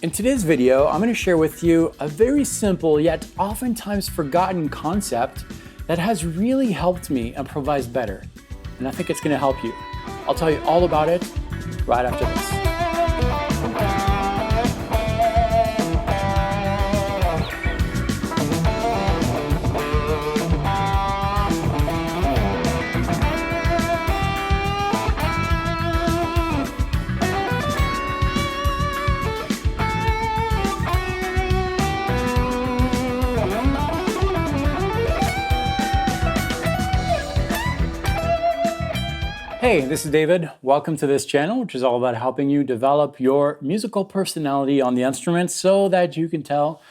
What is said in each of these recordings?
In today's video, I'm going to share with you a very simple yet oftentimes forgotten concept that has really helped me improvise better. And I think it's going to help you. I'll tell you all about it right after this. Hey, this is David. Welcome to this channel, which is all about helping you develop your musical personality on the instrument so that you can tell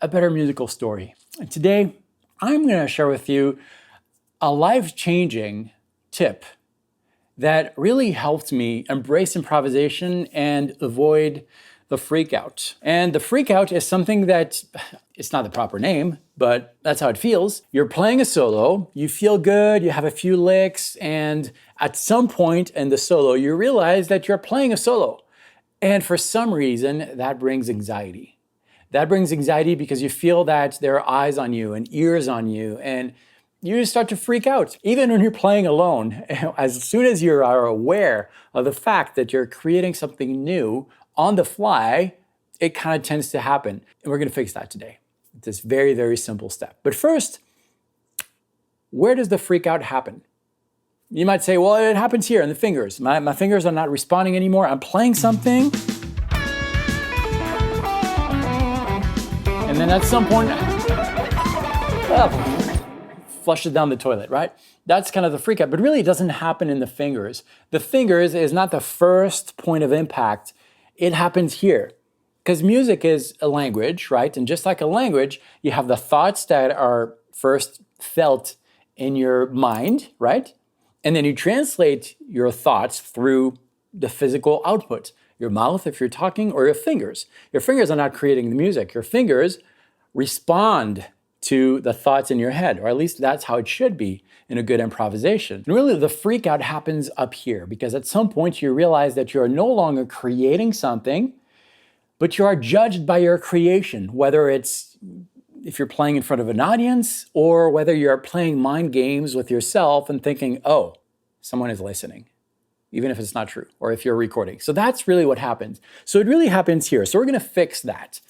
a better musical story. And today, I'm going to share with you a life-changing tip that really helped me embrace improvisation and avoid the freakout. And the freakout is something that, it's not the proper name, but that's how it feels. You're playing a solo, you feel good, you have a few licks, and at some point in the solo, you realize that you're playing a solo. And for some reason, that brings anxiety. That brings anxiety because you feel that there are eyes on you and ears on you, and you start to freak out. Even when you're playing alone, as soon as you are aware of the fact that you're creating something new on the fly, it kind of tends to happen. And we're going to fix that today. It's this very, very simple step. But first, where does the freak out happen? You might say, well, it happens here in the fingers. My fingers are not responding anymore. I'm playing something. And then at some point, flush it down the toilet, right? That's kind of the freak out. But really, it doesn't happen in the fingers. The fingers is not the first point of impact. It happens here. Because music is a language, right? And just like a language, you have the thoughts that are first felt in your mind, right? And then you translate your thoughts through the physical output. Your mouth, if you're talking, or your fingers. Your fingers are not creating the music. Your fingers respond to the thoughts in your head, or at least that's how it should be in a good improvisation. And really, the freak out happens up here, because at some point you realize that you're no longer creating something, but you are judged by your creation, whether it's if you're playing in front of an audience or whether you're playing mind games with yourself and thinking, oh, someone is listening, even if it's not true, or if you're recording. So that's really what happens. So it really happens here. So we're going to fix that.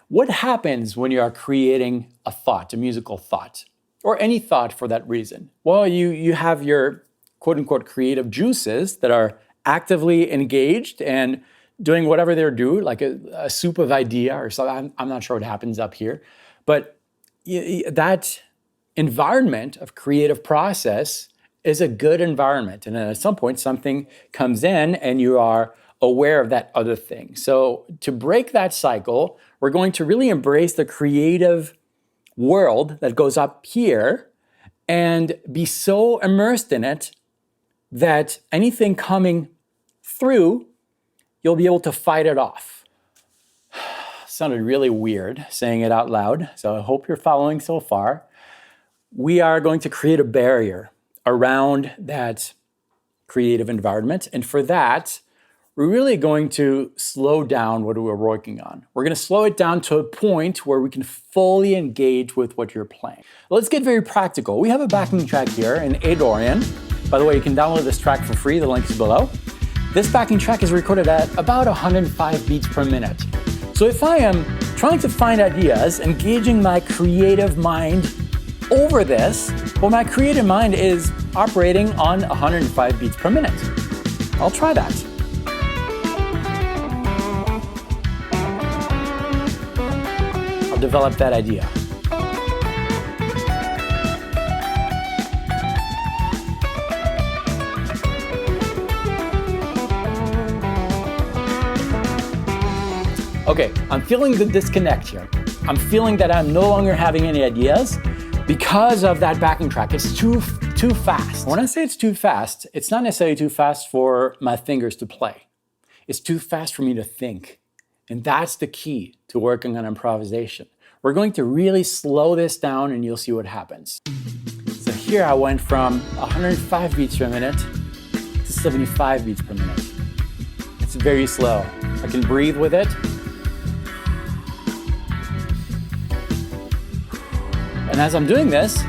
What happens when you are creating a thought, a musical thought, or any thought for that reason? Well, you have your quote-unquote creative juices that are actively engaged and doing whatever they're doing, like a soup of idea or something. I'm not sure what happens up here. But that environment of creative process is a good environment. And then at some point, something comes in and you are aware of that other thing. So to break that cycle, we're going to really embrace the creative world that goes up here and be so immersed in it that anything coming through, you'll be able to fight it off. Sounded really weird saying it out loud, so I hope you're following so far. We are going to create a barrier around that creative environment, and for that, we're really going to slow down what we're working on. We're going to slow it down to a point where we can fully engage with what you're playing. Let's get very practical. We have a backing track here in A Dorian. By the way, you can download this track for free. The link is below. This backing track is recorded at about 105 beats per minute. So if I am trying to find ideas, engaging my creative mind over this, well, my creative mind is operating on 105 beats per minute. I'll try that. I'll develop that idea. Okay, I'm feeling the disconnect here. I'm feeling that I'm no longer having any ideas because of that backing track. It's too fast. When I say it's too fast, it's not necessarily too fast for my fingers to play. It's too fast for me to think. And that's the key to working on improvisation. We're going to really slow this down and you'll see what happens. So here I went from 105 beats per minute to 75 beats per minute. It's very slow. I can breathe with it. And as I'm doing this,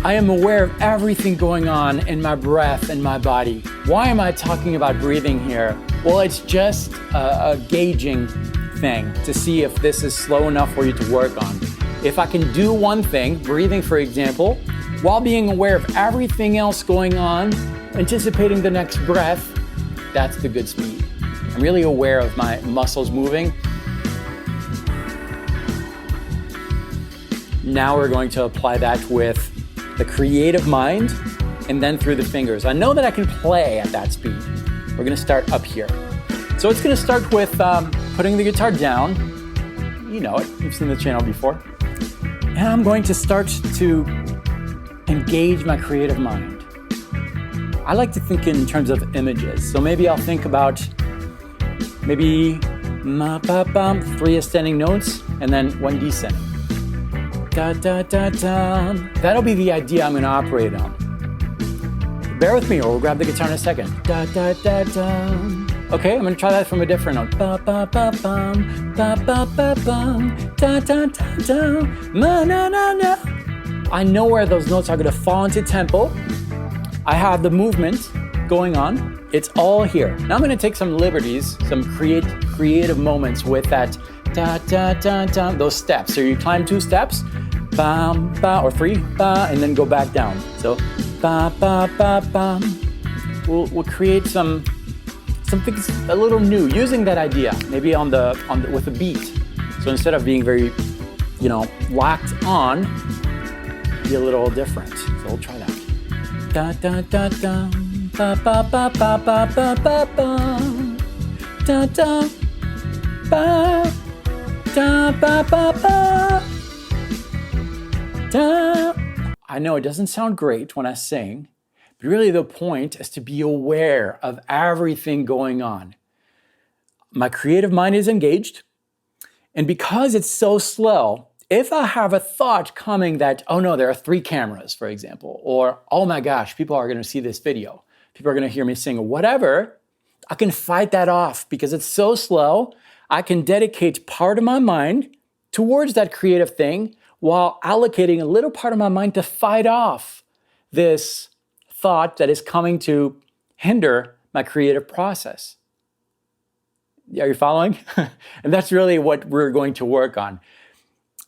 I am aware of everything going on in my breath and my body. Why am I talking about breathing here? Well, it's just a gauging thing to see if this is slow enough for you to work on. If I can do one thing, breathing for example, while being aware of everything else going on, anticipating the next breath, that's the good speed. I'm really aware of my muscles moving. Now we're going to apply that with the creative mind and then through the fingers. I know that I can play at that speed. We're gonna start up here. So it's gonna start with putting the guitar down. You know it, you've seen the channel before. And I'm going to start to engage my creative mind. I like to think in terms of images. So maybe I'll think about three ascending notes and then one descending. Da, da, da, da. That'll be the idea I'm going to operate on. Bear with me or we'll grab the guitar in a second. Da, da, da, da. Okay, I'm going to try that from a different note. Ba, ba, ba, bum, ba, ba, ba, bum, da, da, da, da, ma, na, na, na. I know where those notes are going to fall into tempo. I have the movement going on. It's all here. Now I'm going to take some liberties, some creative moments with that da, da, da, da, those steps. So you climb 2 steps, bam, ba, or 3, ba, and then go back down. So ba, ba, ba, bam. We'll create something a little new using that idea, maybe with a beat. So instead of being very, locked on, be a little different. So we'll try that. Da da da da, ba ba ba ba ba ba ba ba, da da ba, da ba ba ba, da. I know it doesn't sound great when I sing, but really the point is to be aware of everything going on. My creative mind is engaged, and because it's so slow, if I have a thought coming that, oh no, there are 3 cameras, for example, or oh my gosh, people are going to see this video, people are going to hear me sing, or whatever, I can fight that off because it's so slow. I can dedicate part of my mind towards that creative thing while allocating a little part of my mind to fight off this thought that is coming to hinder my creative process. Are you following? And that's really what we're going to work on.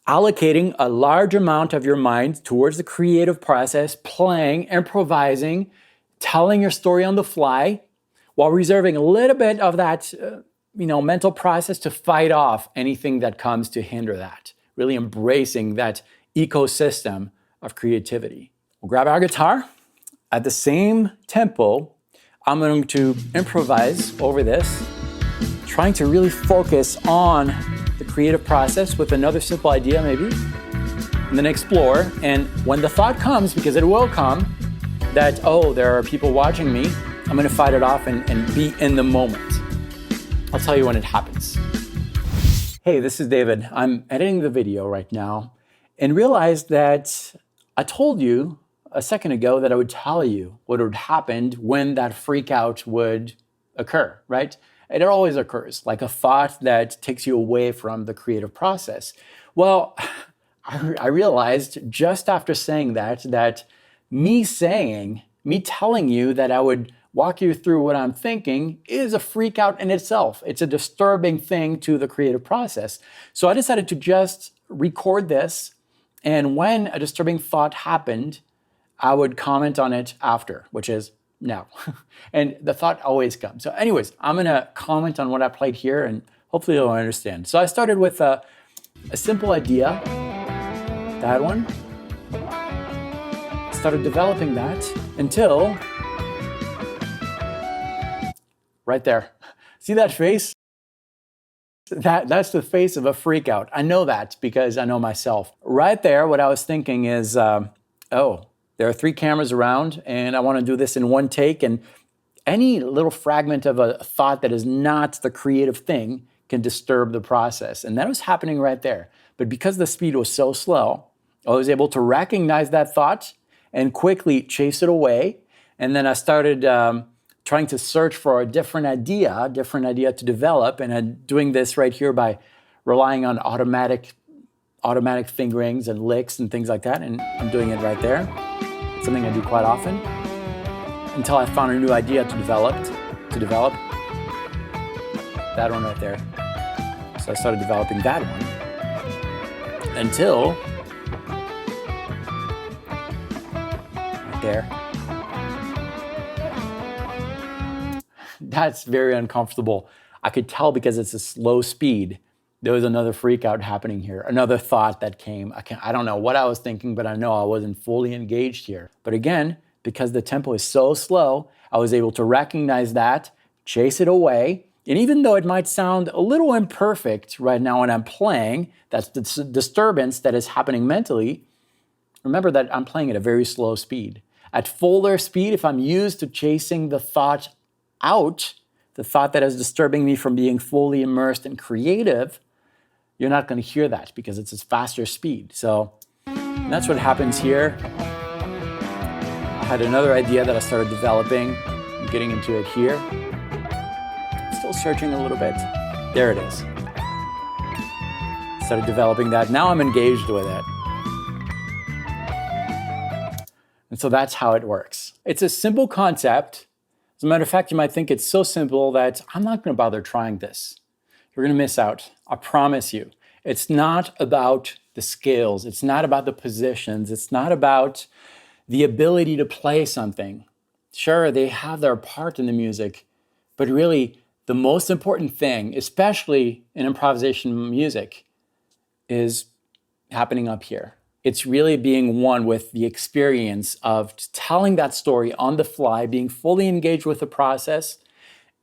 Allocating a large amount of your mind towards the creative process, playing, improvising, telling your story on the fly, while reserving a little bit of that mental process to fight off anything that comes to hinder that. Really embracing that ecosystem of creativity. We'll grab our guitar. At the same tempo, I'm going to improvise over this, trying to really focus on the creative process with another simple idea maybe, and then explore. And when the thought comes, because it will come, that, oh, there are people watching me, I'm going to fight it off and be in the moment. I'll tell you when it happens. Hey, this is David. I'm editing the video right now and realized that I told you a second ago that I would tell you what would happen when that freak out would occur, right? It always occurs, like a thought that takes you away from the creative process. Well, I realized just after saying that me telling you that I would walk you through what I'm thinking is a freak out in itself. It's a disturbing thing to the creative process. So I decided to just record this, and when a disturbing thought happened, I would comment on it after, which is now. And the thought always comes. So anyways, I'm gonna comment on what I played here and hopefully you'll understand. So I started with a simple idea, that one. Started developing that until right there. See that face? That's the face of a freak out. I know that because I know myself. Right there, what I was thinking is, there are 3 cameras around and I want to do this in one take, and any little fragment of a thought that is not the creative thing can disturb the process. And that was happening right there. But because the speed was so slow, I was able to recognize that thought and quickly chase it away. And then I started trying to search for a different idea to develop. And I'm doing this right here by relying on automatic automatic fingerings and licks and things like that, and I'm doing it right there. It's something I do quite often until I found a new idea to develop that one right there. So I started developing that one until right there. That's very uncomfortable. I could tell because it's a slow speed. There was another freak out happening here, another thought that came. I don't know what I was thinking, but I know I wasn't fully engaged here. But again, because the tempo is so slow, I was able to recognize that, chase it away, and even though it might sound a little imperfect right now when I'm playing, that's the disturbance that is happening mentally, remember that I'm playing at a very slow speed. At fuller speed, if I'm used to chasing the thought out, the thought that is disturbing me from being fully immersed and creative, you're not going to hear that because it's a faster speed. So that's what happens here. I had another idea that I started developing. I'm getting into it here. Still searching a little bit. There it is. Started developing that. Now I'm engaged with it. And so that's how it works. It's a simple concept. As a matter of fact, you might think it's so simple that I'm not going to bother trying this. You're going to miss out. I promise you. It's not about the scales. It's not about the positions. It's not about the ability to play something. Sure, they have their part in the music, but really the most important thing, especially in improvisation music, is happening up here. It's really being one with the experience of telling that story on the fly, being fully engaged with the process.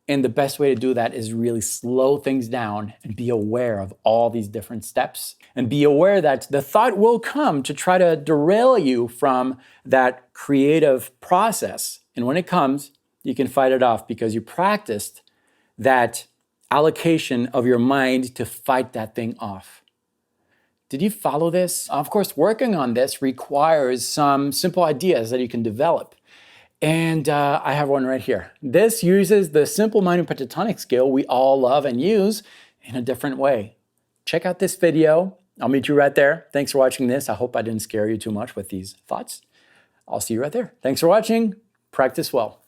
And the best way to do that is really slow things down and be aware of all these different steps and be aware that the thought will come to try to derail you from that creative process. And when it comes, you can fight it off because you practiced that allocation of your mind to fight that thing off. Did you follow this? Of course, working on this requires some simple ideas that you can develop. And I have one right here. This uses the simple minor pentatonic scale we all love and use in a different way. Check out this video. I'll meet you right there. Thanks for watching this. I hope I didn't scare you too much with these thoughts. I'll see you right there. Thanks for watching. Practice well.